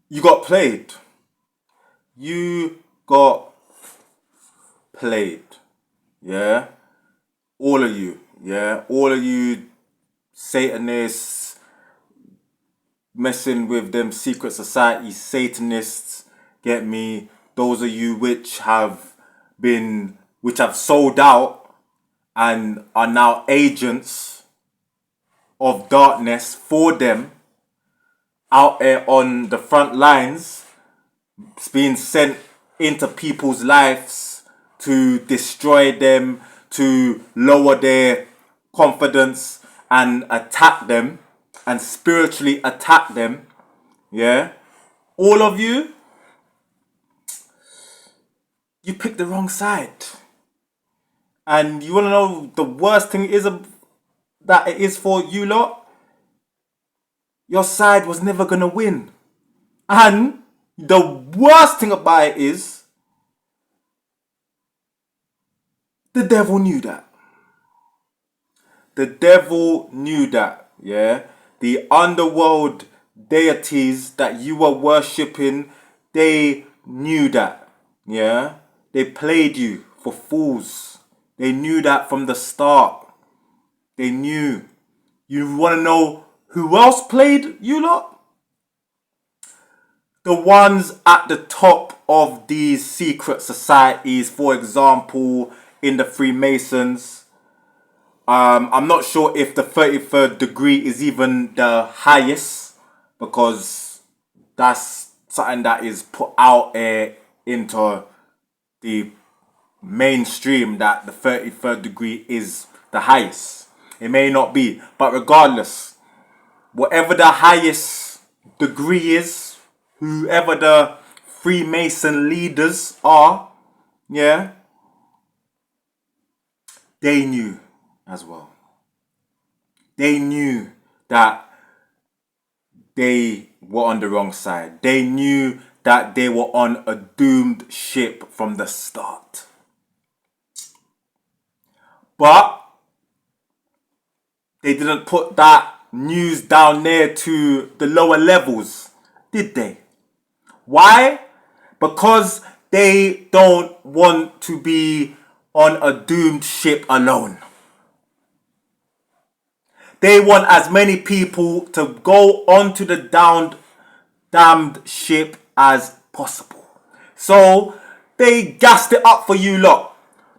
You got played. You got played. Yeah? All of you. Yeah? All of you Satanists messing with them secret society Satanists, get me? Those of you which have sold out and are now agents of darkness for them out there on the front lines, being sent into people's lives to destroy them, to lower their confidence and attack them and spiritually attack them. Yeah, all of you, you picked the wrong side. And you want to know the worst thing is that it is for you lot? Your side was never going to win. And the worst thing about it is the devil knew that. The devil knew that, yeah? The underworld deities that you were worshipping, they knew that, yeah? They played you for fools. They knew that from the start. They knew. You want to know who else played you lot? The ones at the top of these secret societies, for example, in the Freemasons. I'm not sure if the 33rd degree is even the highest, because that's something that is put out into the mainstream, that the 33rd degree is the highest. It may not be, but regardless, whatever the highest degree is, whoever the Freemason leaders are, yeah, they knew as well. They knew that they were on the wrong side. They knew that they were on a doomed ship from the start. But they didn't put that news down there to the lower levels, did they? Why? Because they don't want to be on a doomed ship alone. They want as many people to go onto the damned ship as possible. So they gassed it up for you lot.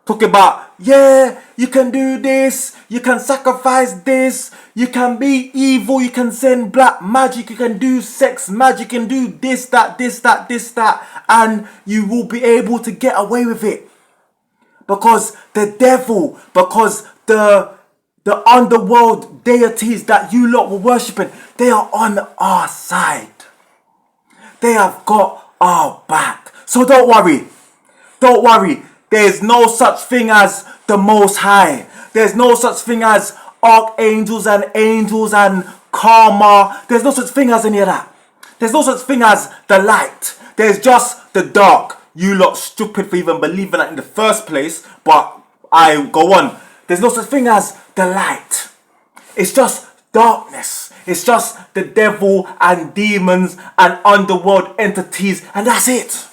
Talk about, yeah, you can do this, you can sacrifice this, you can be evil, you can send black magic, you can do sex magic, you can do this, that, and you will be able to get away with it. Because the devil, because the underworld deities that you lot were worshipping, they are on our side. They have got our back. So don't worry. Don't worry. There's no such thing as the Most High. There's no such thing as archangels and angels and karma. There's no such thing as any of that. There's no such thing as the light. There's just the dark. You lot stupid for even believing that in the first place. But I go on. There's no such thing as the light. It's just darkness. It's just the devil and demons and underworld entities, and that's it.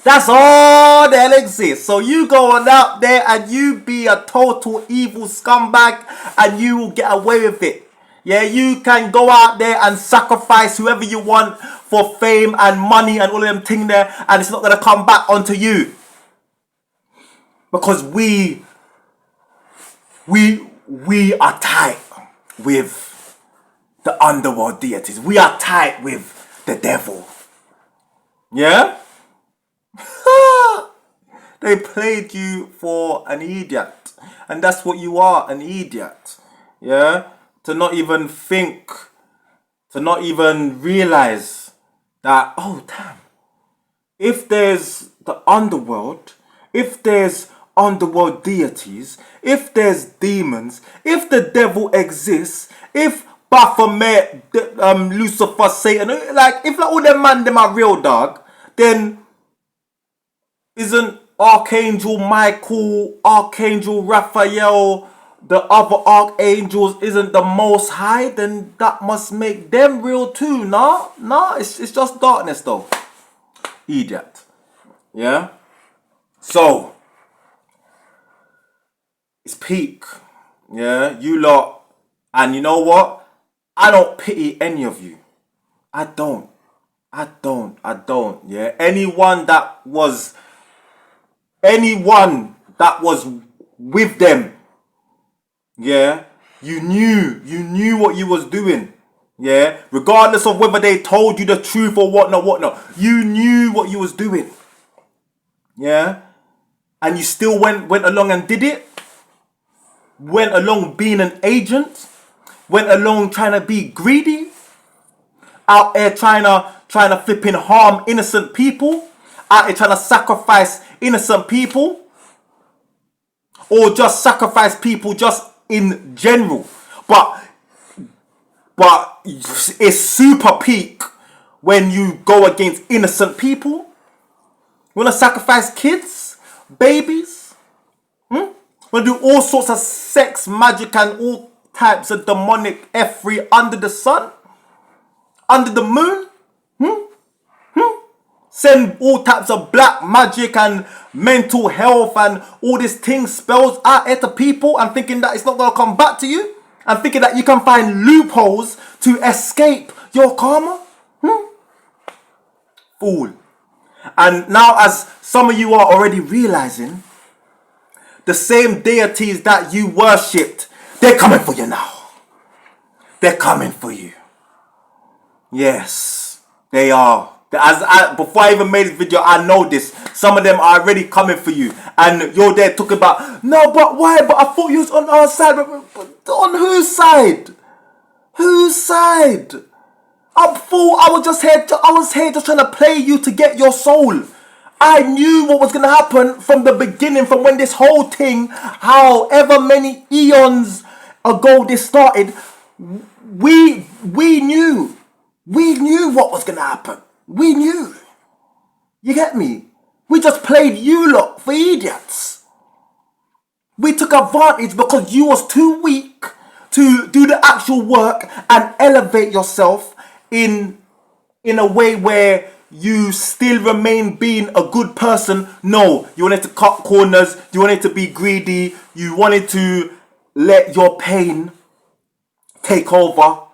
That's all that exists. So you go on out there and you be a total evil scumbag and you will get away with it. Yeah, you can go out there and sacrifice whoever you want for fame and money and all of them things there, and it's not going to come back onto you. Because we are tight with the underworld deities. We are tight with the devil. Yeah? They played you for an idiot. And that's what you are, an idiot. Yeah? To not even think, to not even realize that, oh damn, if there's the underworld, if there's underworld deities, if there's demons, if the devil exists, if Baphomet, Lucifer, Satan, like if like all them man them are real, dog, then isn't Archangel Michael, Archangel Raphael, the other archangels isn't the Most High, then that must make them real too. Nah, it's just darkness though. Idiot. Yeah? So, it's peak. Yeah? You lot. And you know what? I don't pity any of you. I don't. Yeah? Anyone that was with them, yeah, you knew what you was doing, yeah, regardless of whether they told you the truth or whatnot, you knew what you was doing, yeah, and you still went along and did it, went along being an agent, went along trying to be greedy, out there trying to flipping harm innocent people, out there trying to sacrifice innocent people, or just sacrifice people just in general. But it's super peak when you go against innocent people. You want to sacrifice kids, babies? You want to do all sorts of sex, magic, and all types of demonic F3 under the sun? Under the moon? Send all types of black magic and mental health and all these things, spells out there to people, and thinking that it's not going to come back to you, and thinking that you can find loopholes to escape your karma? Fool. And now, as some of you are already realizing, the same deities that you worshipped, they're coming for you now. They're coming for you. Yes, they are. Before I even made this video, I know this. Some of them are already coming for you. And you're there talking about, no, but why? But I thought you was on our side. But on whose side? Whose side? I thought I was here just trying to play you to get your soul. I knew what was going to happen from the beginning, from when this whole thing, however many eons ago this started. We knew. We knew what was going to happen. We knew. You get me? We just played you lot for idiots. We took advantage because you was too weak to do the actual work and elevate yourself in a way where you still remain being a good person. No, you wanted to cut corners. You wanted to be greedy. You wanted to let your pain take over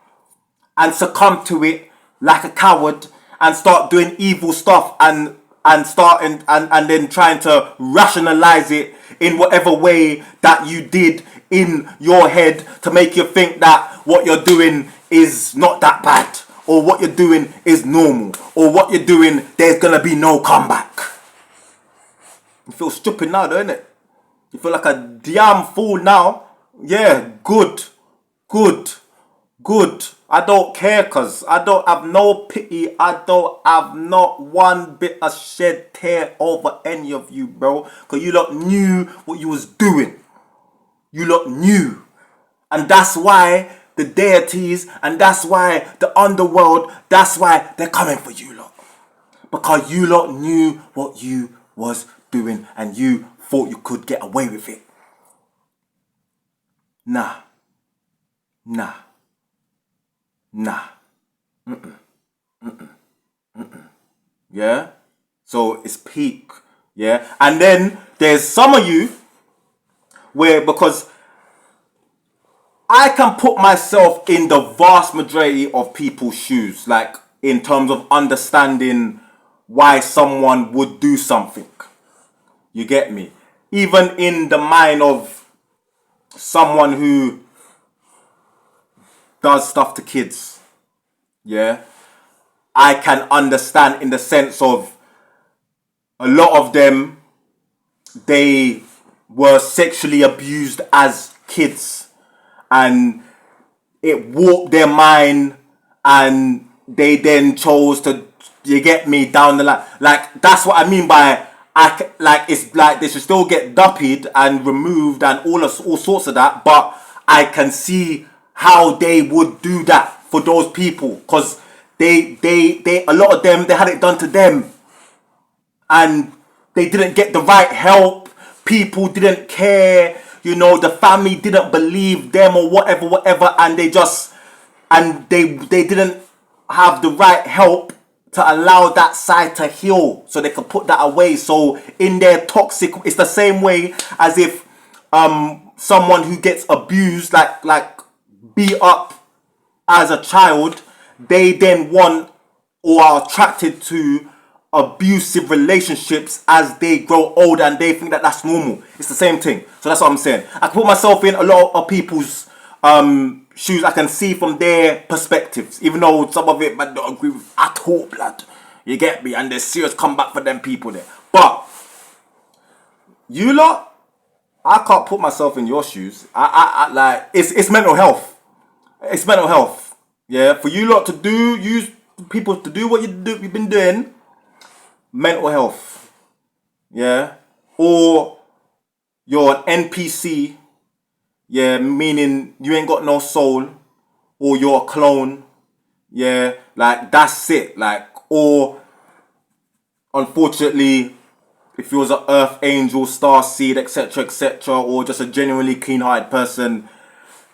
and succumb to it like a coward, and start doing evil stuff and then trying to rationalize it in whatever way that you did in your head to make you think that what you're doing is not that bad, or what you're doing is normal, or what you're doing, there's gonna be no comeback. You feel stupid now, don't it? You feel like a damn fool now. Yeah, good. I don't care, cause I don't have no pity. I don't have not one bit of shed tear over any of you, bro. Cause you lot knew what you was doing. You lot knew. And that's why the deities, and that's why the underworld, that's why they're coming for you lot. Because you lot knew what you was doing, and you thought you could get away with it. Nah. Yeah? So it's peak. Yeah? And then there's some of you where, because I can put myself in the vast majority of people's shoes, like in terms of understanding why someone would do something. You get me? Even in the mind of someone who does stuff to kids. Yeah? I can understand in the sense of a lot of them, they were sexually abused as kids, and it warped their mind, and they then chose to, you get me, down the line. Like, that's what I mean by, it's like they should still get duppied and removed and all sorts of that, but I can see how they would do that for those people, because they a lot of them, they had it done to them, and they didn't get the right help. People didn't care. you know, the family didn't believe them or whatever, and they didn't have the right help to allow that side to heal so they could put that away. So in their toxic, it's the same way as if someone who gets abused, like beat up as a child, they then want or are attracted to abusive relationships as they grow older, and they think that that's normal. It's the same thing. So that's what I'm saying. I can put myself in a lot of people's shoes. I can see from their perspectives, even though some of it I don't agree with at all, blood. You get me? And there's serious comeback for them people there. But you lot, I can't put myself in your shoes. I like it's mental health. It's mental health. Yeah, for you lot to use people to do what you've been doing. Mental health. Yeah, or you're an NPC. Yeah, meaning you ain't got no soul, or you're a clone. Yeah, like that's it. Like, or unfortunately, if you was an earth angel, star seed, etc., or just a genuinely keen-hearted person,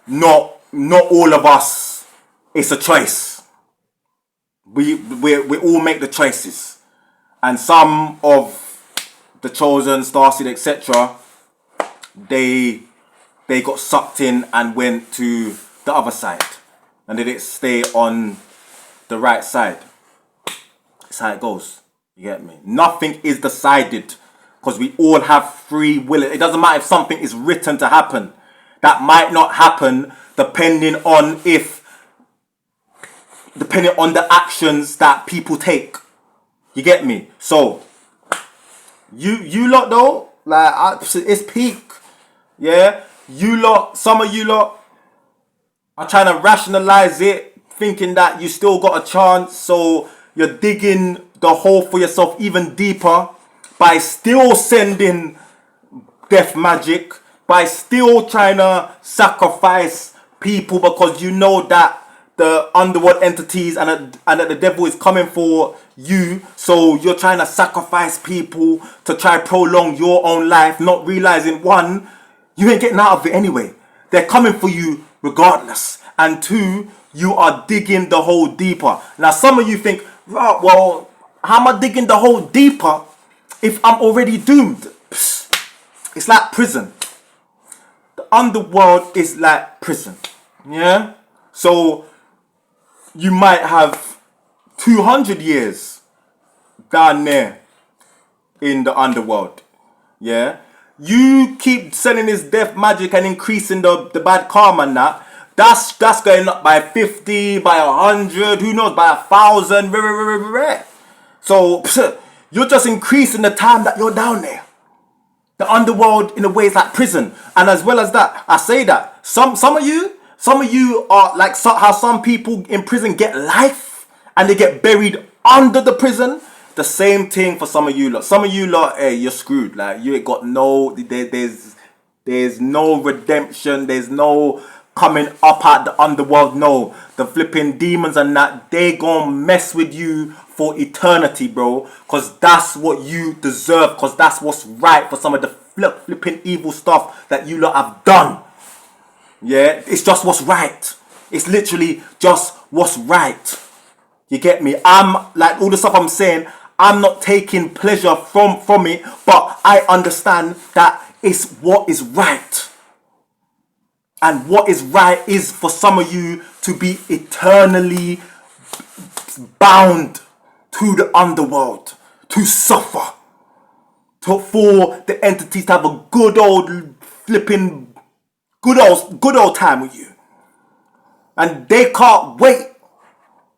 not all of us. It's a choice. We all make the choices, and some of the chosen, star seed, etc., they got sucked in and went to the other side, and they didn't stay on the right side. That's how it goes. You get me? Nothing is decided, because we all have free will. It doesn't matter if something is written to happen. That might not happen depending on the actions that people take. You get me? So you lot though, like it's peak. Yeah, you lot. Some of you lot are trying to rationalize it, thinking that you still got a chance. So you're digging the hole for yourself even deeper by still sending death magic, by still trying to sacrifice people, because you know that the underworld entities and that the devil is coming for you. So you're trying to sacrifice people to try prolong your own life, not realizing, one, you ain't getting out of it anyway. They're coming for you regardless. And two, you are digging the hole deeper. Now some of you think, right, well, how am I digging the hole deeper if I'm already doomed? Psst. It's like prison. The underworld is like prison. Yeah? So you might have 200 years down there in the underworld. Yeah? You keep sending this death magic and increasing the bad karma and that. That's going up by 50, by 100, who knows, by 1,000. So you're just increasing the time that you're down there. The underworld in a way is like prison. And as well as that, I say that some of you are like how some people in prison get life and they get buried under the prison. The same thing for some of you lot. Some of you lot, hey, you're screwed. Like you ain't got there's no redemption. There's no coming up at the underworld. No, the flipping demons and that, they gonna mess with you for eternity, bro. Cause that's what you deserve. Cause that's what's right for some of the flipping evil stuff that you lot have done. Yeah, it's just what's right. It's literally just what's right. You get me? I'm like all the stuff I'm saying, I'm not taking pleasure from it, but I understand that it's what is right. And what is right is for some of you to be eternally bound to the underworld, to suffer, for the entities to have a good old flipping, good old time with you. And they can't wait.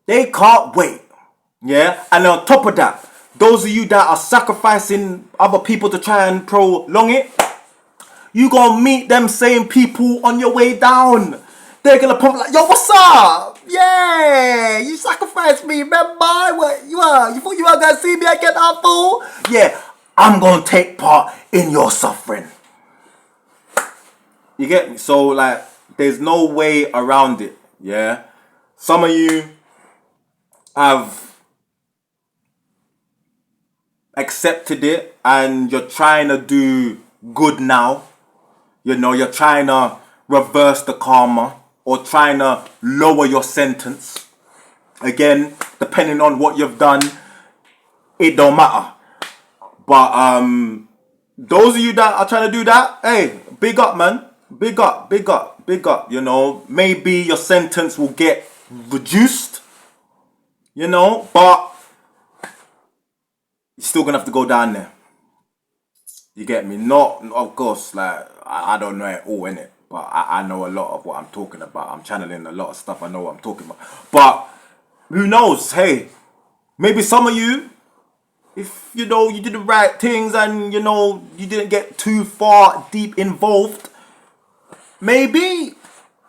They can't wait. Yeah? And on top of that, those of you that are sacrificing other people to try and prolong it, you gonna meet them same people on your way down. They're gonna pop like, yo, what's up? Yeah, you sacrificed me, remember? What you are? You thought you were gonna see me again, that fool? Yeah, I'm gonna take part in your suffering. You get me? So like, there's no way around it. Yeah, some of you have accepted it and you're trying to do good now. You know, you're trying to reverse the karma or trying to lower your sentence. Again, depending on what you've done, it don't matter. But those of you that are trying to do that, hey, big up, man. Big up, big up, big up. You know, maybe your sentence will get reduced, you know, but you're still gonna have to go down there. You get me? Not, of course, like, I don't know it all, innit? But I know a lot of what I'm talking about. I'm channeling a lot of stuff. I know what I'm talking about. But who knows? Hey, maybe some of you, if, you know, you did the right things and, you know, you didn't get too far deep involved, maybe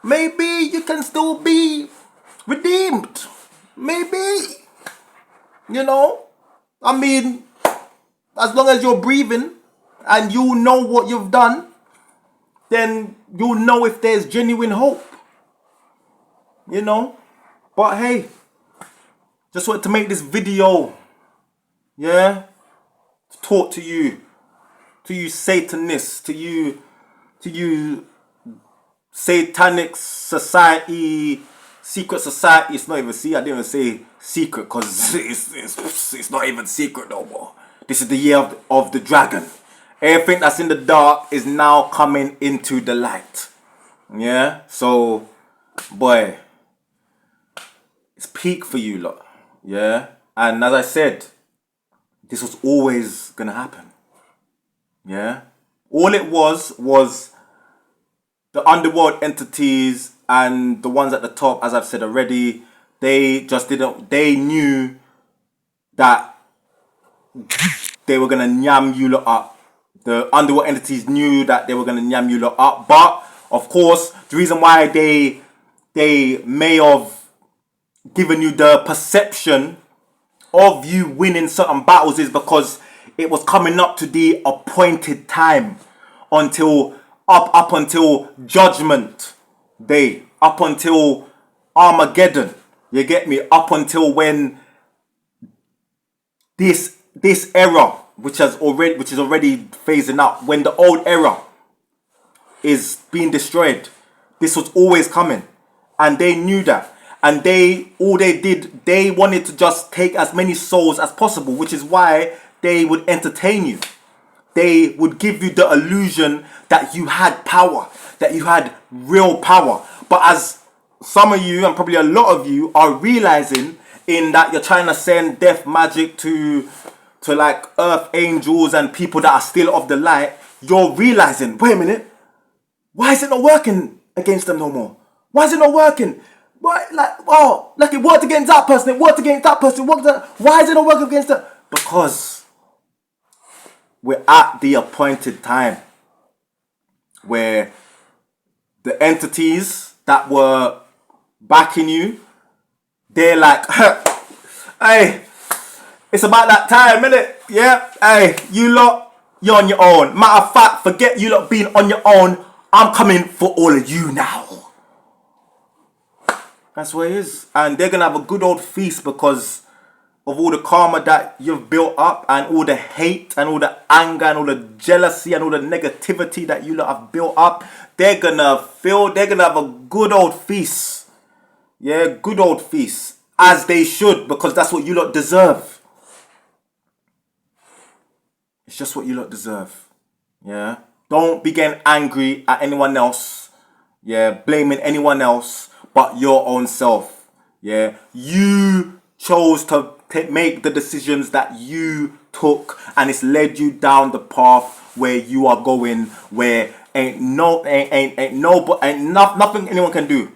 you can still be redeemed. Maybe. You know? I mean, as long as you're breathing and you know what you've done, then you'll know if there's genuine hope. You know? But hey, just wanted to make this video, yeah, to talk to you Satanists, to you Satanic society, secret society. It's not even, see, I didn't even say secret because it's not even secret no more. This is the year of the dragon. Everything that's in the dark is now coming into the light. Yeah? So, boy, it's peak for you lot. Yeah? And as I said, this was always gonna happen. Yeah? All it was the underworld entities and the ones at the top, as I've said already, they just didn't, they knew that they were gonna nyam you lot up. The underworld entities knew that they were gonna nyam you lot up. But, of course, the reason why they may have given you the perception of you winning certain battles is because it was coming up to the appointed time until up until Judgment Day, up until Armageddon. You get me? Up until when this era, which is already phasing out, when the old era is being destroyed, this was always coming, and they knew that. And they wanted to just take as many souls as possible, which is why they would entertain you. They would give you the illusion that you had power, that you had real power. But as some of you, and probably a lot of you, are realizing in that you're trying to send death magic to like earth angels and people that are still of the light, you're realizing, wait a minute, why is it not working against them no more? Why is it not working? Why, like it worked against that person, it worked against that person, why is it not working against them? Because we're at the appointed time where the entities that were backing you, they're like, hey, it's about that time, innit? Yeah, hey, you lot, you're on your own. Matter of fact, forget you lot being on your own. I'm coming for all of you now. That's what it is. And they're going to have a good old feast because of all the karma that you've built up and all the hate and all the anger and all the jealousy and all the negativity that you lot have built up. They're going to have a good old feast. Yeah, good old feast. As they should, because that's what you lot deserve. It's just what you lot deserve. Yeah. Don't be getting angry at anyone else. Yeah, blaming anyone else but your own self. Yeah, you chose to make the decisions that you took, and it's led you down the path where you are going, where nothing anyone can do.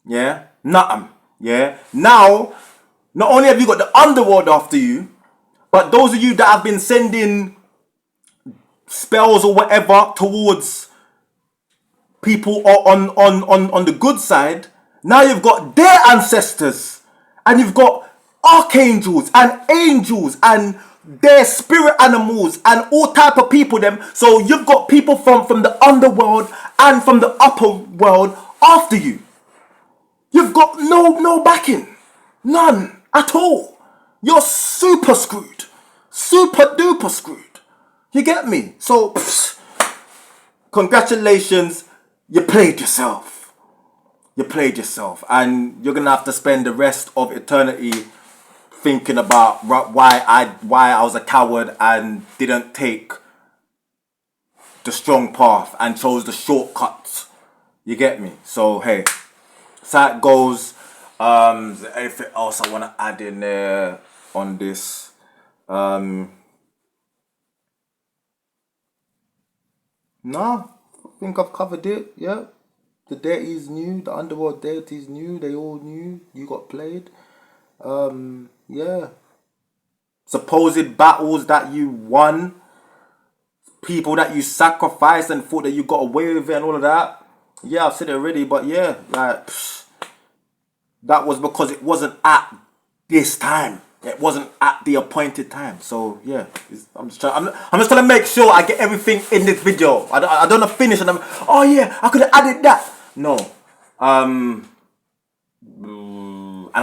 Yeah, nothing. Yeah. Now, not only have you got the underworld after you, but those of you that have been sending spells or whatever towards people on the good side, now you've got their ancestors, and you've got archangels and angels and their spirit animals and all type of people them. So you've got people from the underworld and from the upper world after you. You've got no backing, none at all. You're super screwed, super duper screwed. You get me? So congratulations, you played yourself. You played yourself, and you're gonna have to spend the rest of eternity thinking about why I was a coward and didn't take the strong path and chose the shortcuts. You get me? So hey, so that goes. Is there anything else I want to add in there on this? No, I think I've covered it. Yeah, the deities knew, the underworld deities knew, they all knew you got played. Yeah, supposed battles that you won, people that you sacrificed and thought that you got away with it and all of that. Yeah, I've said it already, but yeah, like that was because it wasn't at this time. It wasn't at the appointed time. So yeah, I'm just trying to make sure I get everything in this video. I don't want to finish and oh yeah, I could have added that. No, and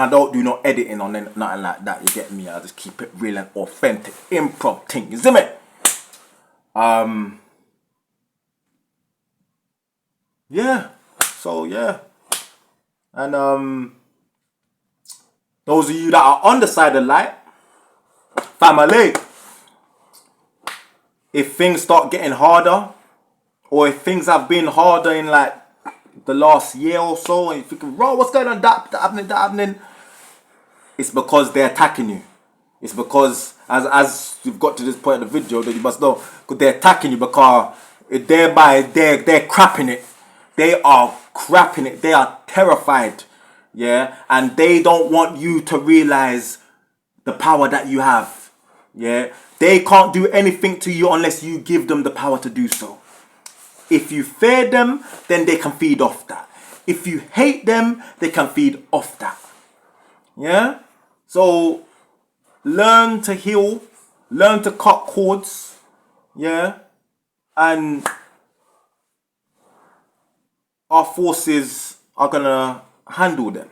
I don't do no editing on nothing like that. You get me? I just keep it real and authentic, improv thing. You see me? Yeah. So yeah, and those of you that are on the side of light, family, if things start getting harder, or if things have been harder in like the last year or so, and you're thinking, bro, what's going on, that happening, it's because they're attacking you. It's because as you've got to this point of the video that you must know, because they're attacking you, because thereby they're crapping it. They are crapping it. They are terrified. Yeah, and they don't want you to realize the power that you have. Yeah, they can't do anything to you unless you give them the power to do so. If you fear them, then they can feed off that. If you hate them, they can feed off that. Yeah? So learn to heal, learn to cut cords, yeah? And our forces are gonna handle them.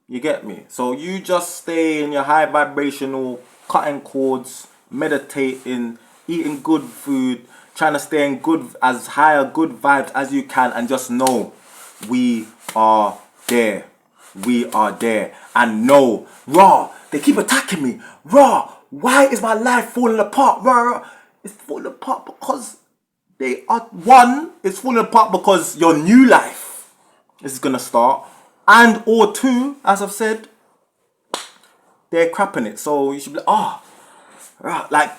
You get me? So you just stay in your high vibrational, cutting cords, meditating, eating good food, trying to stay in as high a good vibes as you can, and just know we are there. We are there. And no, raw, they keep attacking me. Raw, why is my life falling apart? Raw, it's falling apart because they are it's falling apart because your new life is gonna start. And or two, as I've said, they're crapping it. So you should be like,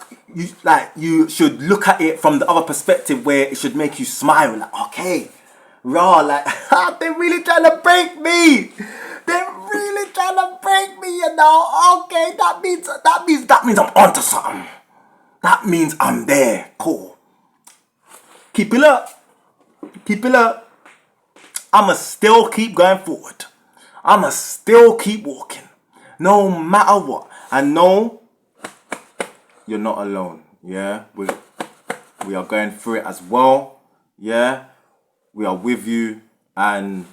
you should look at it from the other perspective where it should make you smile. Like, okay, like they're really trying to break me. They're really trying to break me, you know. Okay, that means I'm onto something. That means I'm there. Cool. Keep it up. Keep it up. I'ma still keep going forward. I'ma still keep walking. No matter what. I know you're not alone. Yeah? We are going through it as well. Yeah? We are with you. And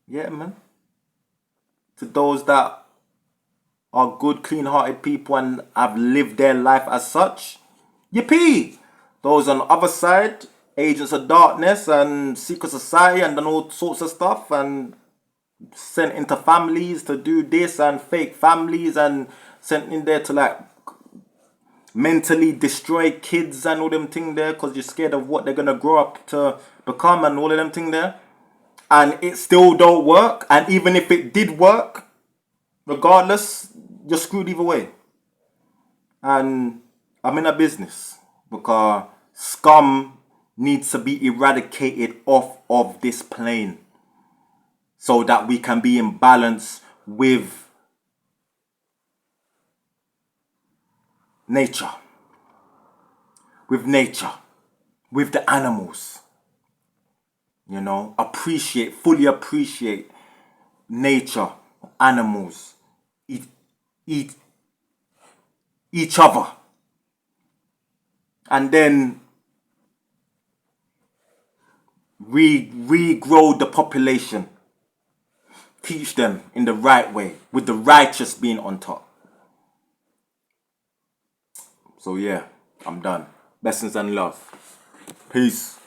yeah, man. To those that are good, clean-hearted people and have lived their life as such, yippee! Those on the other side, agents of darkness and secret society and done all sorts of stuff and sent into families to do this and fake families and sent in there to like mentally destroy kids and all them thing there because you're scared of what they're gonna grow up to become and all of them thing there, and it still don't work. And even if it did work, regardless, you're screwed either way. And I'm in a business because scum needs to be eradicated off of this plane so that we can be in balance with nature, with the animals. You know, fully appreciate nature, animals, eat each other, and then regrow the population. Teach them in the right way, with the righteous being on top. So yeah, I'm done. Blessings and love. Peace.